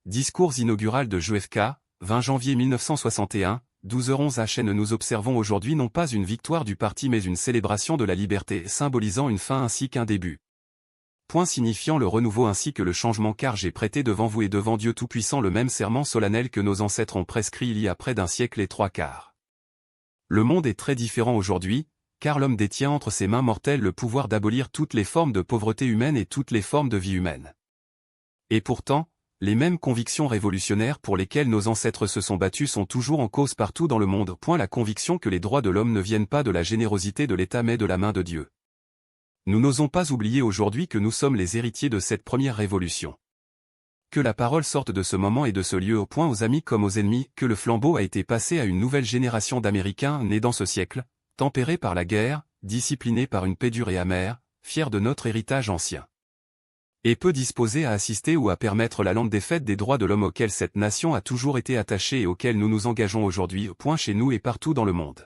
Discours inaugural de JFK, 20 janvier 1961, 12h11 HN. Nous observons aujourd'hui non pas une victoire du parti mais une célébration de la liberté, symbolisant une fin ainsi qu'un début. Point signifiant le renouveau ainsi que le changement, car j'ai prêté devant vous et devant Dieu Tout-Puissant le même serment solennel que nos ancêtres ont prescrit il y a près d'un siècle et 3/4. Le monde est très différent aujourd'hui, car l'homme détient entre ses mains mortelles le pouvoir d'abolir toutes les formes de pauvreté humaine et toutes les formes de vie humaine. Et pourtant, les mêmes convictions révolutionnaires pour lesquelles nos ancêtres se sont battus sont toujours en cause partout dans le monde. La conviction que les droits de l'homme ne viennent pas de la générosité de l'État mais de la main de Dieu. Nous n'osons pas oublier aujourd'hui que nous sommes les héritiers de cette première révolution. Que la parole sorte de ce moment et de ce lieu aux amis comme aux ennemis, que le flambeau a été passé à une nouvelle génération d'Américains nés dans ce siècle, tempérés par la guerre, disciplinés par une paix dure et amère, fiers de notre héritage ancien. Et peu disposés à assister ou à permettre la lente défaite des droits de l'homme auxquels cette nation a toujours été attachée et auxquels nous nous engageons aujourd'hui, chez nous et partout dans le monde.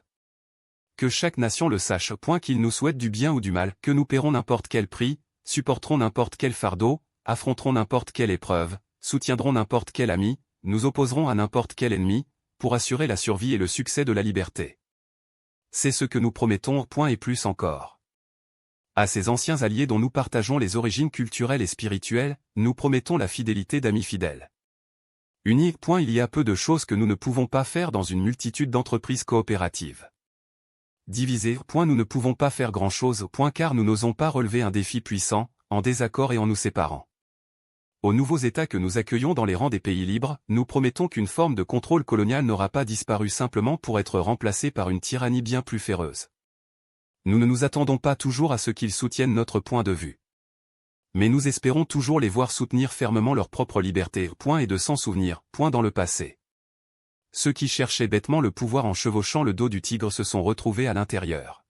Que chaque nation le sache, qu'il nous souhaite du bien ou du mal, que nous paierons n'importe quel prix, supporterons n'importe quel fardeau, affronterons n'importe quelle épreuve, soutiendrons n'importe quel ami, nous opposerons à n'importe quel ennemi, pour assurer la survie et le succès de la liberté. C'est ce que nous promettons, et plus encore. À ces anciens alliés dont nous partageons les origines culturelles et spirituelles, nous promettons la fidélité d'amis fidèles. Unis, il y a peu de choses que nous ne pouvons pas faire dans une multitude d'entreprises coopératives. Divisés, nous ne pouvons pas faire grand-chose, car nous n'osons pas relever un défi puissant, en désaccord et en nous séparant. Aux nouveaux États que nous accueillons dans les rangs des pays libres, nous promettons qu'une forme de contrôle colonial n'aura pas disparu simplement pour être remplacée par une tyrannie bien plus féroce. Nous ne nous attendons pas toujours à ce qu'ils soutiennent notre point de vue. Mais nous espérons toujours les voir soutenir fermement leur propre liberté, et de s'en souvenir, dans le passé. Ceux qui cherchaient bêtement le pouvoir en chevauchant le dos du tigre se sont retrouvés à l'intérieur.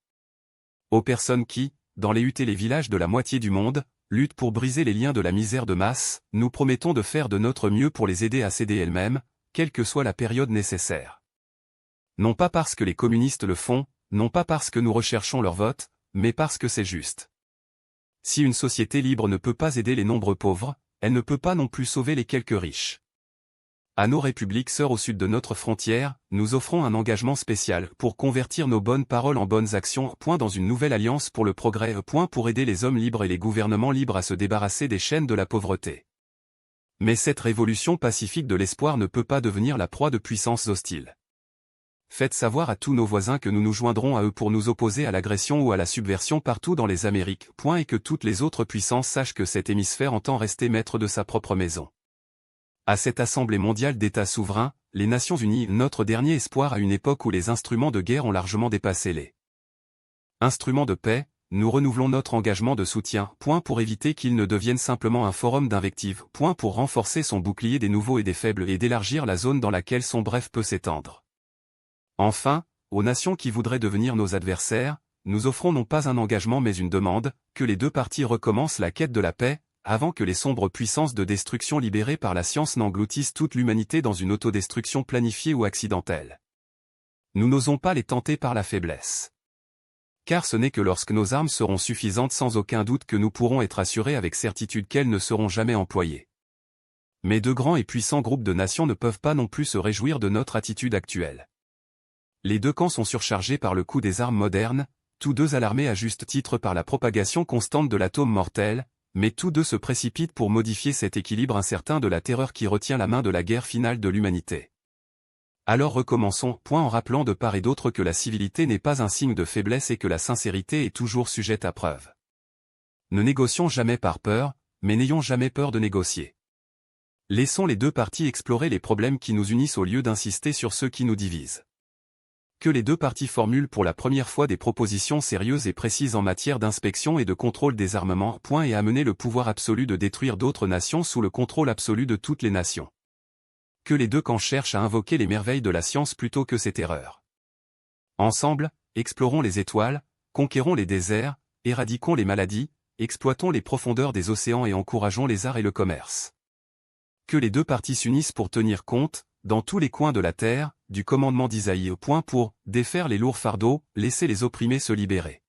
Aux personnes qui, dans les huttes et les villages de la moitié du monde, luttent pour briser les liens de la misère de masse, nous promettons de faire de notre mieux pour les aider à s'aider elles-mêmes, quelle que soit la période nécessaire. Non pas parce que les communistes le font, non pas parce que nous recherchons leur vote, mais parce que c'est juste. Si une société libre ne peut pas aider les nombreux pauvres, elle ne peut pas non plus sauver les quelques riches. À nos républiques sœurs au sud de notre frontière, nous offrons un engagement spécial pour convertir nos bonnes paroles en bonnes actions, dans une nouvelle alliance pour le progrès, pour aider les hommes libres et les gouvernements libres à se débarrasser des chaînes de la pauvreté. Mais cette révolution pacifique de l'espoir ne peut pas devenir la proie de puissances hostiles. Faites savoir à tous nos voisins que nous nous joindrons à eux pour nous opposer à l'agression ou à la subversion partout dans les Amériques, et que toutes les autres puissances sachent que cet hémisphère entend rester maître de sa propre maison. À cette Assemblée mondiale d'États souverains, les Nations Unies, notre dernier espoir à une époque où les instruments de guerre ont largement dépassé les instruments de paix, nous renouvelons notre engagement de soutien, pour éviter qu'il ne devienne simplement un forum d'invectives, pour renforcer son bouclier des nouveaux et des faibles et d'élargir la zone dans laquelle son bref peut s'étendre. Enfin, aux nations qui voudraient devenir nos adversaires, nous offrons non pas un engagement mais une demande, que les deux parties recommencent la quête de la paix, avant que les sombres puissances de destruction libérées par la science n'engloutissent toute l'humanité dans une autodestruction planifiée ou accidentelle. Nous n'osons pas les tenter par la faiblesse. Car ce n'est que lorsque nos armes seront suffisantes sans aucun doute que nous pourrons être assurés avec certitude qu'elles ne seront jamais employées. Mais de grands et puissants groupes de nations ne peuvent pas non plus se réjouir de notre attitude actuelle. Les deux camps sont surchargés par le coût des armes modernes, tous deux alarmés à juste titre par la propagation constante de l'atome mortel, mais tous deux se précipitent pour modifier cet équilibre incertain de la terreur qui retient la main de la guerre finale de l'humanité. Alors recommençons, en rappelant de part et d'autre que la civilité n'est pas un signe de faiblesse et que la sincérité est toujours sujette à preuve. Ne négocions jamais par peur, mais n'ayons jamais peur de négocier. Laissons les deux parties explorer les problèmes qui nous unissent au lieu d'insister sur ceux qui nous divisent. Que les deux parties formulent pour la première fois des propositions sérieuses et précises en matière d'inspection et de contrôle des armements, et amener le pouvoir absolu de détruire d'autres nations sous le contrôle absolu de toutes les nations. Que les deux camps cherchent à invoquer les merveilles de la science plutôt que ses terreurs. Ensemble, explorons les étoiles, conquérons les déserts, éradiquons les maladies, exploitons les profondeurs des océans et encourageons les arts et le commerce. Que les deux parties s'unissent pour tenir compte, dans tous les coins de la terre, du commandement d'Isaïe, pour défaire les lourds fardeaux, laisser les opprimés se libérer.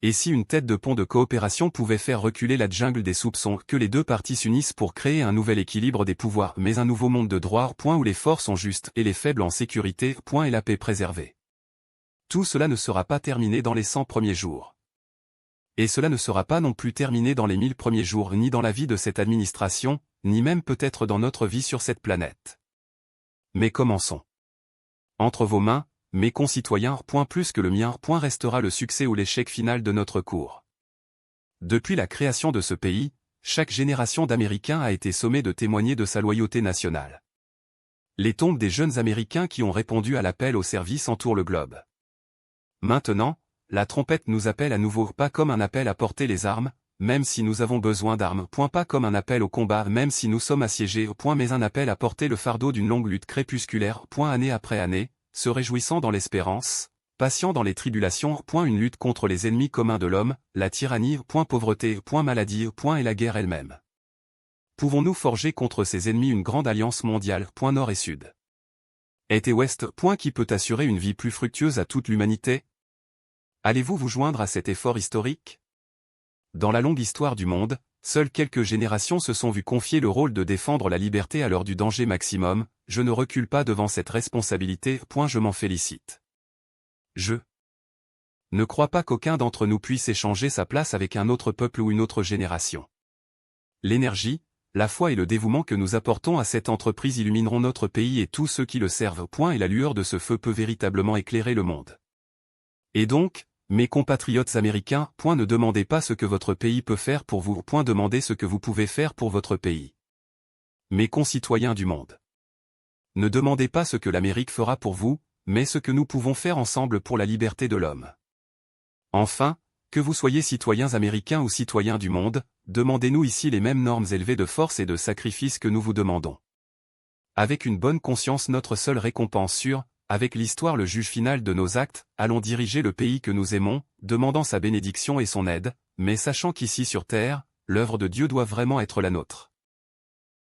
Et si une tête de pont de coopération pouvait faire reculer la jungle des soupçons, que les deux parties s'unissent pour créer un nouvel équilibre des pouvoirs, mais un nouveau monde de droit, où les forts sont justes et les faibles en sécurité, et la paix préservée. Tout cela ne sera pas terminé dans les 100 premiers jours. Et cela ne sera pas non plus terminé dans les 1000 premiers jours, ni dans la vie de cette administration, ni même peut-être dans notre vie sur cette planète. Mais commençons. Entre vos mains, mes concitoyens, plus que le mien, restera le succès ou l'échec final de notre cours. Depuis la création de ce pays, chaque génération d'Américains a été sommée de témoigner de sa loyauté nationale. Les tombes des jeunes Américains qui ont répondu à l'appel au service entourent le globe. Maintenant, la trompette nous appelle à nouveau, pas comme un appel à porter les armes, même si nous avons besoin d'armes, pas comme un appel au combat, même si nous sommes assiégés, mais un appel à porter le fardeau d'une longue lutte crépusculaire, année après année, se réjouissant dans l'espérance, patient dans les tribulations, une lutte contre les ennemis communs de l'homme, la tyrannie, pauvreté, maladie, et la guerre elle-même. Pouvons-nous forger contre ces ennemis une grande alliance mondiale, nord et sud, est et ouest, qui peut assurer une vie plus fructueuse à toute l'humanité? Allez-vous vous joindre à cet effort historique? Dans la longue histoire du monde, seules quelques générations se sont vues confier le rôle de défendre la liberté à l'heure du danger maximum. Je ne recule pas devant cette responsabilité, je m'en félicite. Je ne crois pas qu'aucun d'entre nous puisse échanger sa place avec un autre peuple ou une autre génération. L'énergie, la foi et le dévouement que nous apportons à cette entreprise illumineront notre pays et tous ceux qui le servent, et la lueur de ce feu peut véritablement éclairer le monde. Et donc, mes compatriotes américains, ne demandez pas ce que votre pays peut faire pour vous, demandez ce que vous pouvez faire pour votre pays. Mes concitoyens du monde. Ne demandez pas ce que l'Amérique fera pour vous, mais ce que nous pouvons faire ensemble pour la liberté de l'homme. Enfin, que vous soyez citoyens américains ou citoyens du monde, demandez-nous ici les mêmes normes élevées de force et de sacrifice que nous vous demandons. Avec une bonne conscience, notre seule récompense sûre, avec l'histoire le juge final de nos actes, allons diriger le pays que nous aimons, demandant sa bénédiction et son aide, mais sachant qu'ici sur terre, l'œuvre de Dieu doit vraiment être la nôtre.